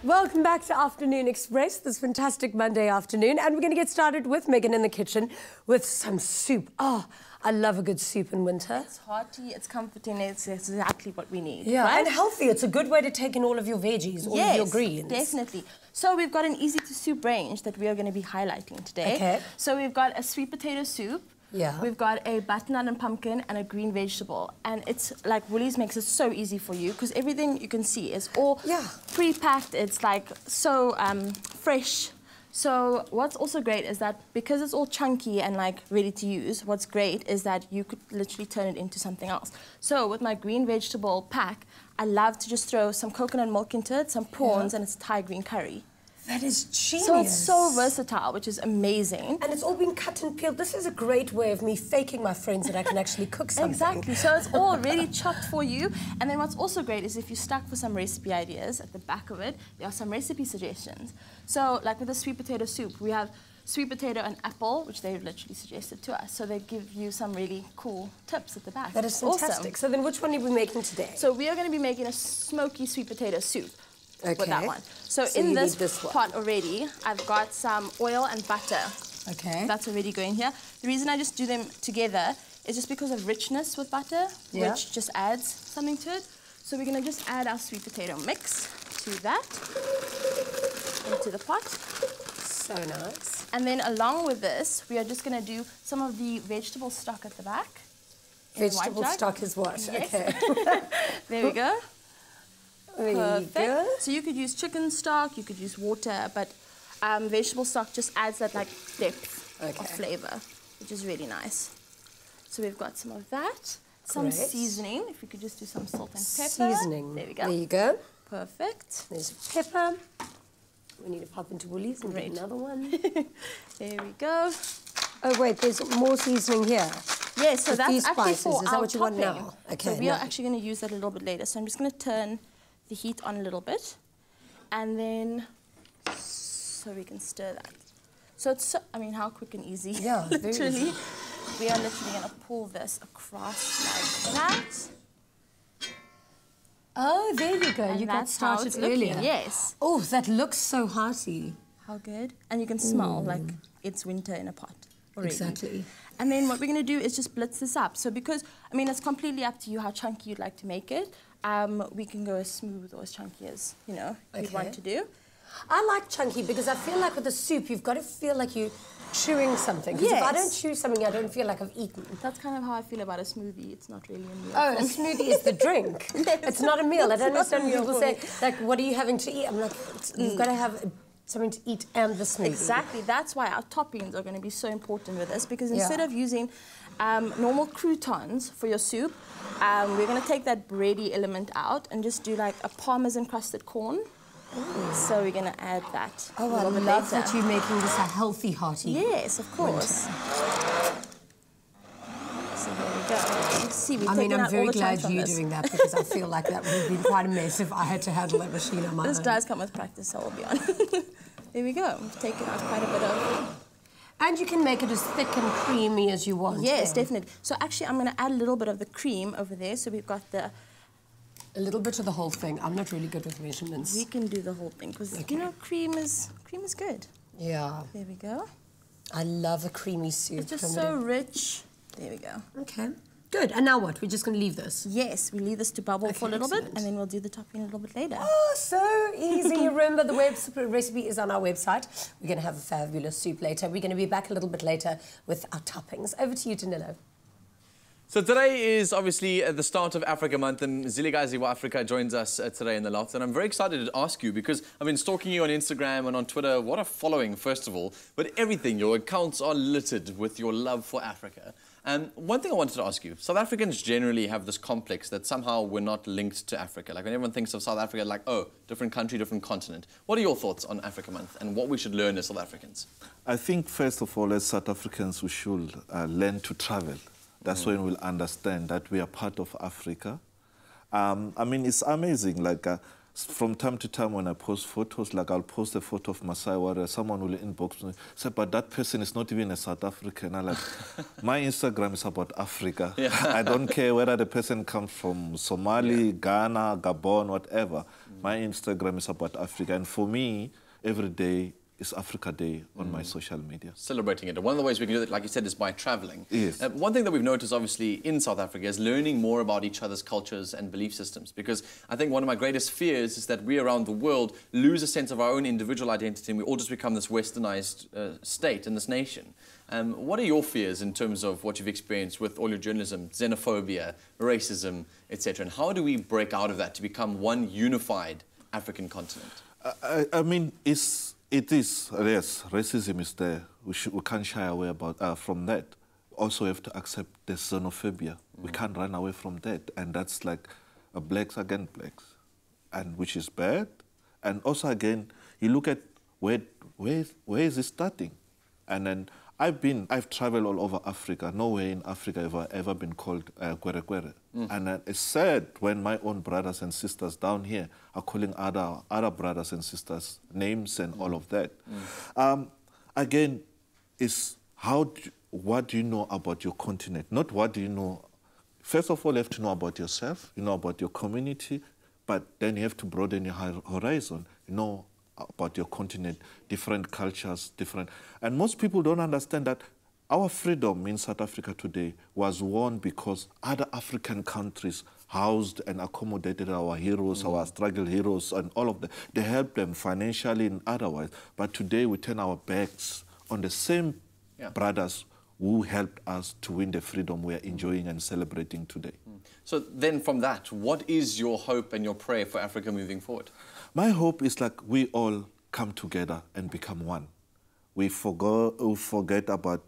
Welcome back to Afternoon Express, this fantastic Monday afternoon. And we're going to get started with Megan in the kitchen with some soup. Oh, I love a good soup in winter. It's hearty, it's comforting, it's exactly what we need. Yeah, right? and healthy. It's a good way to take in all of your veggies, all of your greens. Definitely. So we've got an easy-to-soup range that we are going to be highlighting today. Okay. So we've got a sweet potato soup. Yeah. We've got a butternut and pumpkin and a green vegetable. And it's like Woolies makes it so easy for you because everything you can see is all pre-packed. It's like so fresh. So what's also great is that because it's all chunky and like ready to use, what's great is that you could literally turn it into something else. So with my green vegetable pack, I love to just throw some coconut milk into it, some prawns, and it's Thai green curry. That is genius. So it's so versatile, which is amazing. And it's all been cut and peeled. This is a great way of me faking my friends that I can actually cook something. Exactly. So it's all ready chopped for you. And then what's also great is if you're stuck for some recipe ideas, at the back of it, there are some recipe suggestions. So like with the sweet potato soup, we have sweet potato and apple, which they've literally suggested to us. So they give you some really cool tips at the back. That is fantastic. Awesome. So then which one are we making today? So we are going to be making a smoky sweet potato soup. Okay. With that one. So in this pot already, I've got some oil and butter. Okay. That's already going here. The reason I just do them together is just because of richness with butter, which just adds something to it. So we're going to just add our sweet potato mix to that, into the pot. So nice. And then along with this, we are just going to do some of the vegetable stock at the back. Vegetable stock is what? Yes. Okay. There we go. Perfect. So you could use chicken stock, you could use water, but vegetable stock just adds that like depth of flavour, which is really nice. So we've got some of that, some seasoning. If we could just do some salt and pepper. Seasoning. There we go. There you go. Perfect. There's pepper. We need to pop into Woolies and get another one. There we go. Oh wait, there's more seasoning here. Yes, so that's actually spices. for Is that our what you topping. want now? Okay. So we are actually going to use that a little bit later. So I'm just going to turn the heat on a little bit, and then so we can stir that. So it's, I mean, how quick and easy. Yeah, literally. We are literally going to pull this across like that. Oh, there you go. And you got started earlier. Yes. Oh, that looks so hearty. How good. And you can smell like it's winter in a pot already. Exactly. And then what we're going to do is just blitz this up. So because, I mean, it's completely up to you how chunky you'd like to make it. We can go as smooth or as chunky as, you know, you'd want to do. I like chunky because I feel like with the soup, you've got to feel like you're chewing something. Because if I don't chew something, I don't feel like I've eaten. That's kind of how I feel about a smoothie. It's not really a meal. Oh, a smoothie is the drink. It's not a meal. I don't understand when people say, like, what are you having to eat? I'm like, you've got to have something to eat and the smoothie. Exactly. That's why our toppings are going to be so important with this, because instead of using normal croutons for your soup, we're going to take that bready element out and just do like a parmesan crusted corn. Ooh. So we're going to add that a little bit later. I love that you're making this a healthy, hearty. Yes, of course. So there we go. See, I mean, I'm very glad you're doing that because I feel like that would have been quite a mess if I had to handle that machine on my own. This does come with practice, so I'll be on. There we go. We've taken out quite a bit of... And you can make it as thick and creamy as you want. Yes, definitely. So actually, I'm going to add a little bit of the cream over there. So we've got the... A little bit of the whole thing. I'm not really good with measurements. We can do the whole thing because, you know, cream is good. Yeah. There we go. I love a creamy soup. It's just so rich. There we go. Okay. Good. And now what? We're just going to leave this? Yes, we leave this to bubble for a little bit, and then we'll do the topping a little bit later. Oh, so easy. Remember, the recipe is on our website. We're going to have a fabulous soup later. We're going to be back a little bit later with our toppings. Over to you, Danilo. So today is obviously the start of Africa Month, and Ziligazi wa Africa joins us today in the loft. And I'm very excited to ask you, because I've been stalking you on Instagram and on Twitter. What a following, first of all. But everything, your accounts are littered with your love for Africa. And one thing I wanted to ask you, South Africans generally have this complex that somehow we're not linked to Africa. Like when everyone thinks of South Africa, like, oh, different country, different continent. What are your thoughts on Africa Month and what we should learn as South Africans? I think, first of all, as South Africans, we should learn to travel. That's when we'll understand that we are part of Africa. I mean, it's amazing. Like, from time to time when I post photos, like I'll post a photo of Masai warrior, someone will inbox me, say, but that person is not even a South African. I'm like, my Instagram is about Africa. Yeah. I don't care whether the person comes from Somali, Ghana, Gabon, whatever. My Instagram is about Africa. And for me, every day is Africa Day on my social media. Celebrating it. And one of the ways we can do that, like you said, is by traveling. Yes. One thing that we've noticed, obviously, in South Africa is learning more about each other's cultures and belief systems. Because I think one of my greatest fears is that we around the world lose a sense of our own individual identity and we all just become this westernized state and this nation. What are your fears in terms of what you've experienced with all your journalism, xenophobia, racism, etc.? And how do we break out of that to become one unified African continent? I mean, it is, yes, racism is there. We can't shy away from that. Also, we have to accept the xenophobia. We can't run away from that. And that's like blacks against blacks, and which is bad. And also, again, you look at where is it starting? And then I've traveled all over Africa. Nowhere in Africa have I ever been called kwere kwere. And it's sad when my own brothers and sisters down here are calling other brothers and sisters names and all of that. Again, it's what do you know about your continent? Not what do you know. First of all, you have to know about yourself, you know about your community, but then you have to broaden your horizon, you know about your continent, different cultures, and most people don't understand that our freedom in South Africa today was won because other African countries housed and accommodated our heroes, our struggle heroes, and all of that. They helped them financially and otherwise. But today we turn our backs on the same brothers who helped us to win the freedom we are enjoying and celebrating today. So then from that, what is your hope and your prayer for Africa moving forward? My hope is like we all come together and become one. We forget about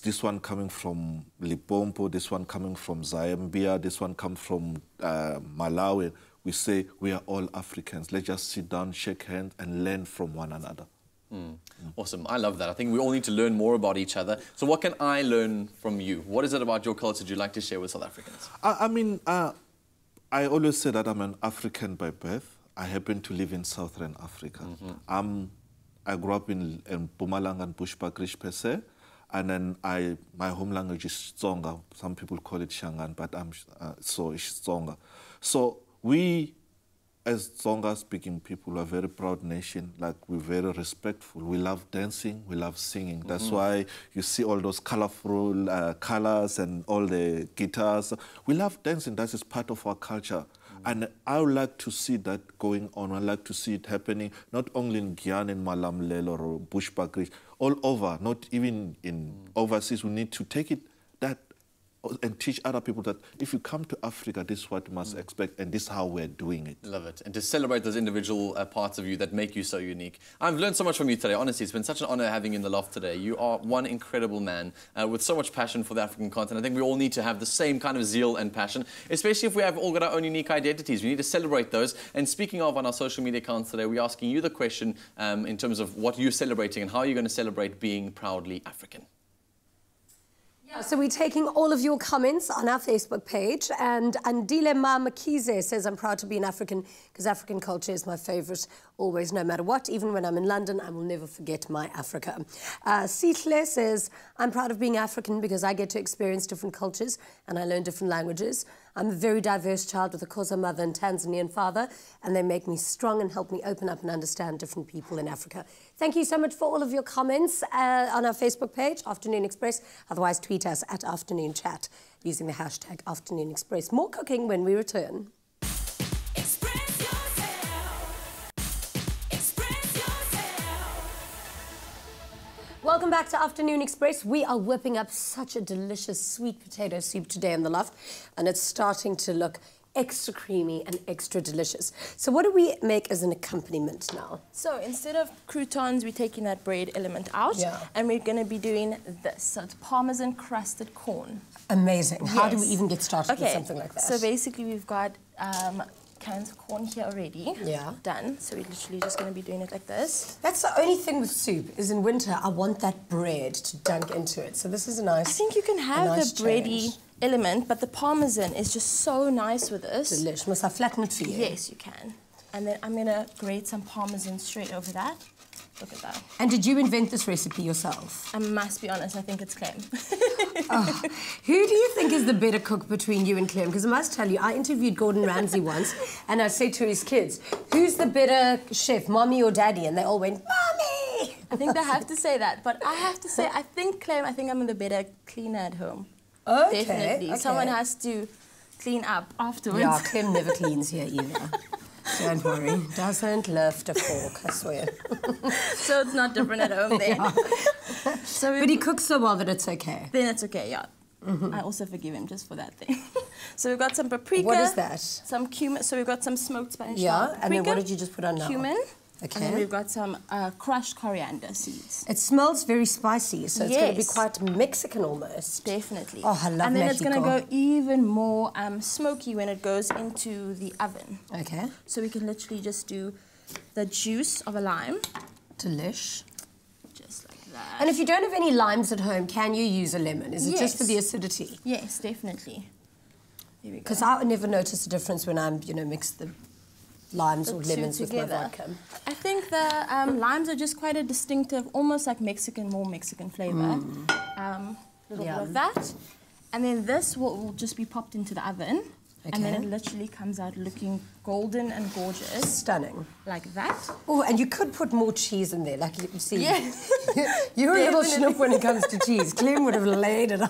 this one coming from Limpopo, this one coming from Zambia, this one comes from Malawi. We say we are all Africans. Let's just sit down, shake hands, and learn from one another. Awesome. I love that. I think we all need to learn more about each other. So what can I learn from you? What is it about your culture you'd like to share with South Africans? I always say that I'm an African by birth. I happen to live in Southern Africa. I grew up in Mpumalanga and Bushbuckridge per se, and then my home language is Tsonga. Some people call it Shangaan, but so it's Tsonga. So we, as Tsonga-speaking people, are a very proud nation. Like, we're very respectful. We love dancing. We love singing. That's why you see all those colorful colors and all the guitars. We love dancing. That is part of our culture. And I would like to see that going on. I'd like to see it happening, not only in Guyana, in Malamulele or Bushbuckridge, all over, not even in overseas. We need to take it and teach other people that if you come to Africa, this is what you must expect, and this is how we're doing it. Love it. And to celebrate those individual parts of you that make you so unique. I've learned so much from you today. Honestly, it's been such an honor having you in the loft today. You are one incredible man with so much passion for the African continent. I think we all need to have the same kind of zeal and passion, especially if we have all got our own unique identities. We need to celebrate those. And speaking of, on our social media accounts today, we're asking you the question in terms of what you're celebrating and how you're going to celebrate being proudly African. So we're taking all of your comments on our Facebook page, and Andile Makize says, I'm proud to be an African because African culture is my favourite, always, no matter what. Even when I'm in London, I will never forget my Africa. Sihle says, I'm proud of being African because I get to experience different cultures and I learn different languages. I'm a very diverse child with a Xhosa mother and Tanzanian father, and they make me strong and help me open up and understand different people in Africa. Thank you so much for all of your comments on our Facebook page, Afternoon Express. Otherwise, tweet us at Afternoon Chat using the hashtag Afternoon Express. More cooking when we return. Express yourself. Express yourself. Welcome back to Afternoon Express. We are whipping up such a delicious sweet potato soup today in the loft, and it's starting to look extra creamy and extra delicious. So what do we make as an accompaniment now? So instead of croutons, we're taking that bread element out, and we're going to be doing this. So it's Parmesan crusted corn. Amazing. How do we even get started with something like that? So basically we've got cans of corn here already. Done. So we're literally just going to be doing it like this. That's the only thing with soup, is in winter I want that bread to dunk into it. So this is a nice I think you can have the bready element, but the Parmesan is just so nice with this. Delish. Must I flatten it for you? Yes, you can. And then I'm going to grate some Parmesan straight over that. Look at that. And did you invent this recipe yourself? I must be honest, I think it's Clem. Who do you think is the better cook between you and Clem? Because I must tell you, I interviewed Gordon Ramsay once, and I said to his kids, who's the better chef, mommy or daddy? And they all went, mommy! I think they have to say that, but I have to say, I think Clem, I think I'm the better cleaner at home. Okay, Definitely. okay. Someone has to clean up afterwards. Yeah, Clem never cleans here either. Don't worry. Doesn't lift a fork, I swear. So it's not different at home then. Yeah. So But he cooks so well that it's okay. then it's okay, yeah. I also forgive him just for that thing. So we've got some paprika. What is that? Some cumin. So we've got some smoked Spanish Yeah, paprika, and then what did you just put on now? Cumin. Okay. And then we've got some crushed coriander seeds. It smells very spicy, so it's going to be Yes. quite Mexican almost. Definitely. Oh, I love And then it's going to Mexico. go even more smoky when it goes into the oven. Okay. So we can literally just do the juice of a lime, Delish. just like that. And if you don't have any limes at home, can you use a lemon? Is it just for Yes. the acidity? Yes, definitely. Here we go. Because I never notice a difference when I'm, mix the limes or The two lemons with my together. vodka. I think the limes are just quite a distinctive, almost like more Mexican flavour. Little bit of that. And then this will just be popped into the oven. And then Okay. it literally comes out looking golden and gorgeous, Stunning. like that. Oh, and you could put more cheese in there, like you can see. Yes. You're a little Definitely. schnook when it comes to cheese. Clem would have laid it on.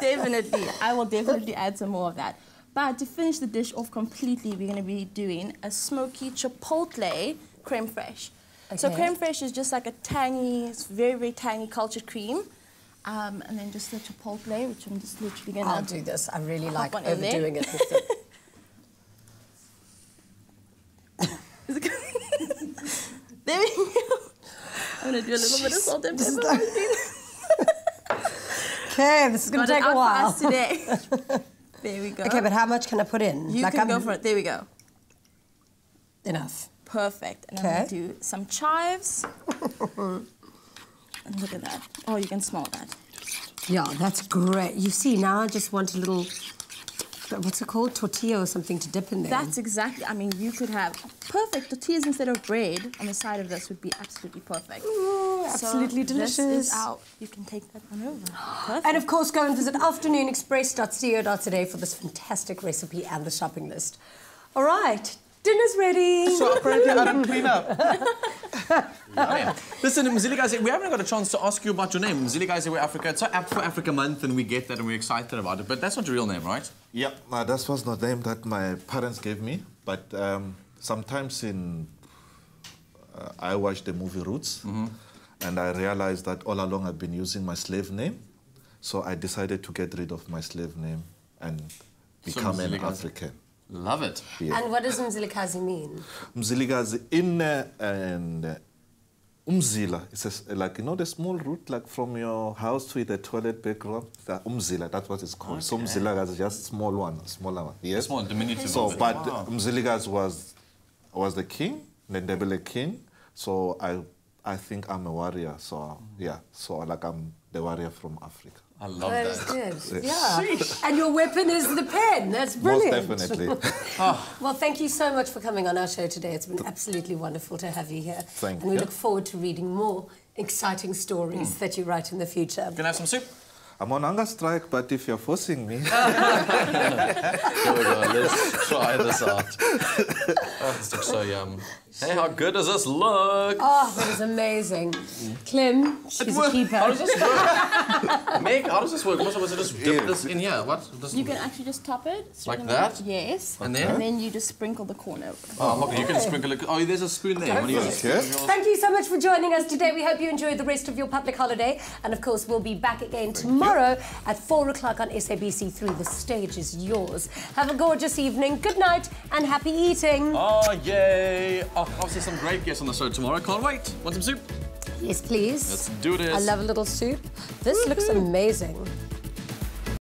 Definitely. I will definitely add some more of that. But to finish the dish off completely, we're going to be doing a smoky chipotle creme fraiche. So Okay. creme fraiche is just like a tangy, it's very, very tangy cultured cream. And then just the chipotle, which I'm just literally going I'll to... do this. I really like one in there. overdoing it with the... There we go. I'm going to do a little bit of salt and pepper. Okay, this is going to take a while. Today. There we go. Okay, but how much can I put in? You can go for it. There we go. Enough. Perfect. And I'm Okay. going to do some chives. And look at that. Oh, you can smell that. Yeah, that's great. You see, now I just want a little, what's it called? Tortilla or something to dip in there. That's exactly, I mean, you could have perfect tortillas instead of bread on the side of this would be absolutely perfect. Ooh, absolutely so delicious. This is out. You can take that one over. Perfect. And of course, go and visit afternoonexpress.co.za for this fantastic recipe and the shopping list. All right, dinner's ready. So apparently I don't clean up. Yeah. Listen, Mzilikazi, we haven't got a chance to ask you about your name. Mzilikazi, we're Africa. It's so apt for Africa Month, and we get that, and we're excited about it. But that's not your real name, right? Yeah, that was not the name that my parents gave me. But sometimes I watched the movie Roots, and I realized that all along I've been using my slave name. So I decided to get rid of my slave name and become an Mzilikazi. African. Love it. Yeah. And what does Mzilikazi mean? Mzilikazi and umzila. It's like, the small root, like from your house to the toilet background. The umzila, that's what it's called. So Mzilikazi is just smaller one. Yes. Small, diminutive. So, of it. but Wow. Mzilikazi was the king, the Ndebele king. So I think I'm a warrior. So yeah, so like I'm the warrior from Africa. I love That is that. good. Yeah. And your weapon is the pen. That's brilliant. Most definitely. Well, thank you so much for coming on our show today. It's been absolutely wonderful to have you here. Thank And we you. look forward to reading more exciting stories that you write in the future. Can I have some soup? I'm on hunger strike, but if you're forcing me, Here we go. Let's try this out. Oh, this looks so yum. Hey, how good does this look? Oh, that is amazing. Clem, she's a keeper. How does this work? Meg, how does this work? Am I supposed to just dip this in here? What? This... You can actually just top it. straight Like in that? the- Yes. And then? you just sprinkle the corn over. Oh, I'm not, you can sprinkle it. Oh, there's a spoon there. What do you use? Okay. Thank you so much for joining us today. We hope you enjoyed the rest of your public holiday. And of course, we'll be back again tomorrow at 4 o'clock on SABC3. The stage is yours. Have a gorgeous evening. Good night and happy eating. Oh, yay. Oh, obviously some great guests on the show tomorrow. Can't wait. Want some soup? Yes, please. Let's do this. I love a little soup. This looks amazing.